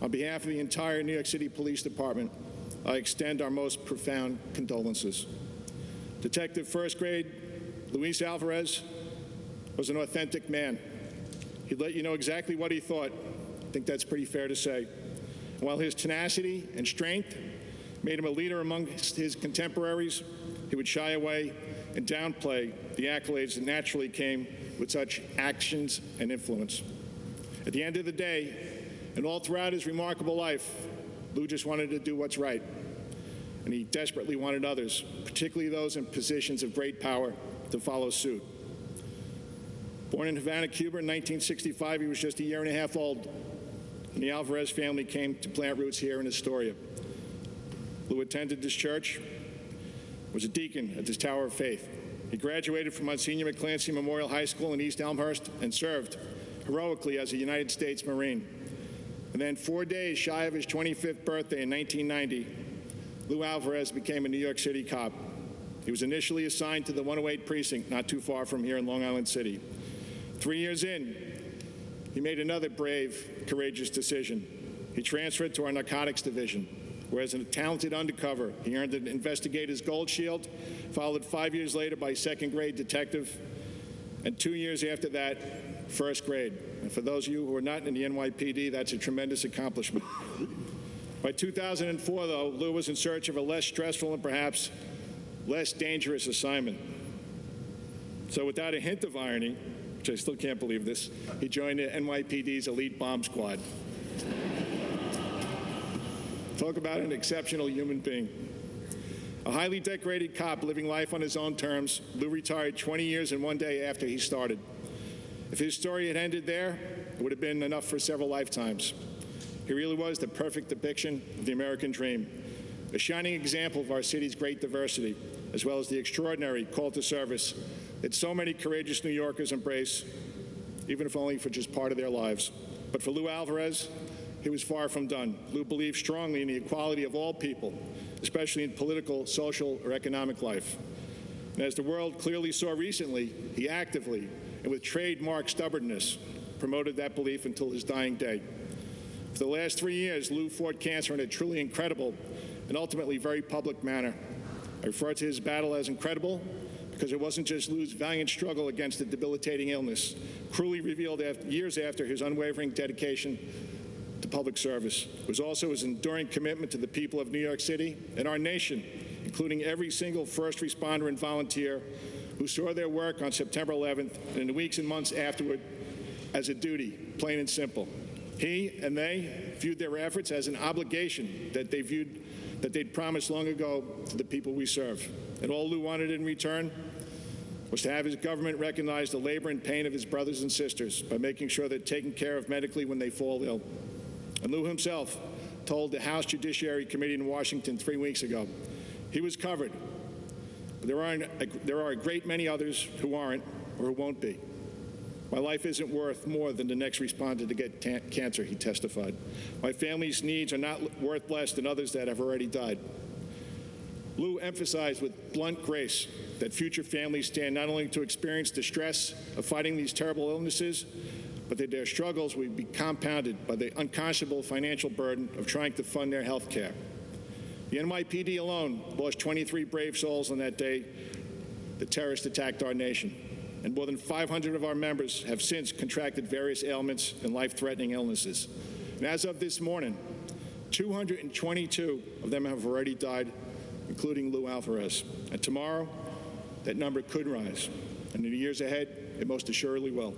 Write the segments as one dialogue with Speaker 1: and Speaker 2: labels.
Speaker 1: On behalf of the entire New York City Police Department, I extend our most profound condolences. Detective First Grade Luis Alvarez was an authentic man. He'd let you know exactly what he thought. I think that's pretty fair to say. And while his tenacity and strength made him a leader among his contemporaries, he would shy away and downplay the accolades that naturally came with such actions and influence. At the end of the day, and all throughout his remarkable life, Lou just wanted to do what's right. And he desperately wanted others, particularly those in positions of great power, to follow suit. Born in Havana, Cuba in 1965, he was just a year and a half old, and the Alvarez family came to plant roots here in Astoria. Lou attended this church, was a deacon at this Tower of Faith. He graduated from Monsignor McClancy Memorial High School in East Elmhurst and served heroically as a United States Marine. And then 4 days shy of his 25th birthday in 1990, Lou Alvarez became a New York City cop. He was initially assigned to the 108 precinct, not too far from here in Long Island City. 3 years in, he made another brave, courageous decision. He transferred to our narcotics division, where as a talented undercover, he earned an investigator's gold shield, followed 5 years later by second-grade detective, and 2 years after that, first grade. And for those of you who are not in the NYPD, that's a tremendous accomplishment. By 2004, though, Lou was in search of a less stressful and perhaps less dangerous assignment. So without a hint of irony, which I still can't believe this, he joined the NYPD's elite bomb squad. Talk about an exceptional human being. A highly decorated cop living life on his own terms, Lou retired 20 years and 1 day after he started. If his story had ended there, it would have been enough for several lifetimes. He really was the perfect depiction of the American dream, a shining example of our city's great diversity, as well as the extraordinary call to service that so many courageous New Yorkers embrace, even if only for just part of their lives. But for Lou Alvarez, he was far from done. Lou believed strongly in the equality of all people, especially in political, social, or economic life. And as the world clearly saw recently, he actively and with trademark stubbornness promoted that belief until his dying day. For the last 3 years, Lou fought cancer in a truly incredible and ultimately very public manner. I refer to his battle as incredible because it wasn't just Lou's valiant struggle against a debilitating illness, cruelly revealed years after his unwavering dedication to public service. It was also his enduring commitment to the people of New York City and our nation, including every single first responder and volunteer who saw their work on September 11th and in the weeks and months afterward as a duty, plain and simple. He and they viewed their efforts as an obligation that they'd promised long ago to the people we serve. And all Lou wanted in return was to have his government recognize the labor and pain of his brothers and sisters by making sure they're taken care of medically when they fall ill. And Lou himself told the House Judiciary Committee in Washington 3 weeks ago, he was covered. There are a great many others who aren't or who won't be. My life isn't worth more than the next responder to get cancer, he testified. My family's needs are not worth less than others that have already died. Lou emphasized with blunt grace that future families stand not only to experience the stress of fighting these terrible illnesses, but that their struggles will be compounded by the unconscionable financial burden of trying to fund their health care. The NYPD alone lost 23 brave souls on that day the terrorists attacked our nation. And more than 500 of our members have since contracted various ailments and life-threatening illnesses. And as of this morning, 222 of them have already died, including Lou Alvarez. And tomorrow, that number could rise. And in the years ahead, it most assuredly will.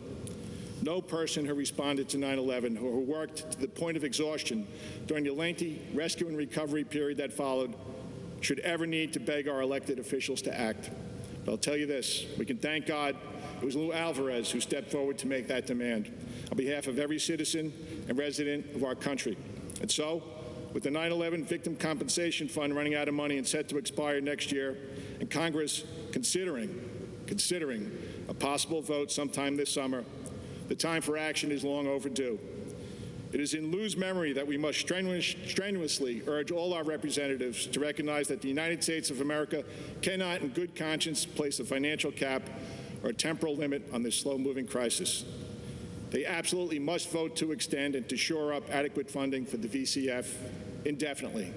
Speaker 1: No person who responded to 9/11 or who worked to the point of exhaustion during the lengthy rescue and recovery period that followed should ever need to beg our elected officials to act. But I'll tell you this, we can thank God it was Lou Alvarez who stepped forward to make that demand on behalf of every citizen and resident of our country. And so, with the 9/11 Victim Compensation Fund running out of money and set to expire next year, and Congress considering a possible vote sometime this summer, the time for action is long overdue. It is in Lou's memory that we must strenuously urge all our representatives to recognize that the United States of America cannot, in good conscience, place a financial cap or a temporal limit on this slow-moving crisis. They absolutely must vote to extend and to shore up adequate funding for the VCF indefinitely.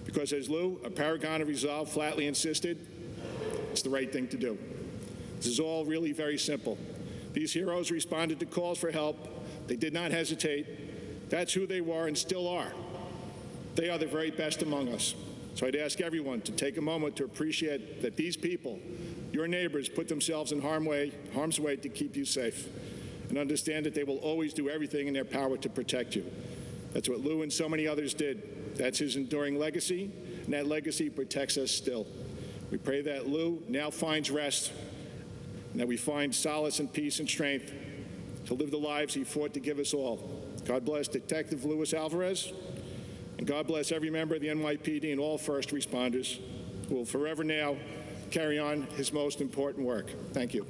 Speaker 1: Because as Lou, a paragon of resolve, flatly insisted, it's the right thing to do. This is all really very simple. These heroes responded to calls for help. They did not hesitate. That's who they were and still are. They are the very best among us. So I'd ask everyone to take a moment to appreciate that these people, your neighbors, put themselves in harm's way to keep you safe, and understand that they will always do everything in their power to protect you. That's what Lou and so many others did. That's his enduring legacy, and that legacy protects us still. We pray that Lou now finds rest, and that we find solace and peace and strength to live the lives he fought to give us all. God bless Detective Luis Alvarez, and God bless every member of the NYPD and all first responders who will forever now carry on his most important work. Thank you.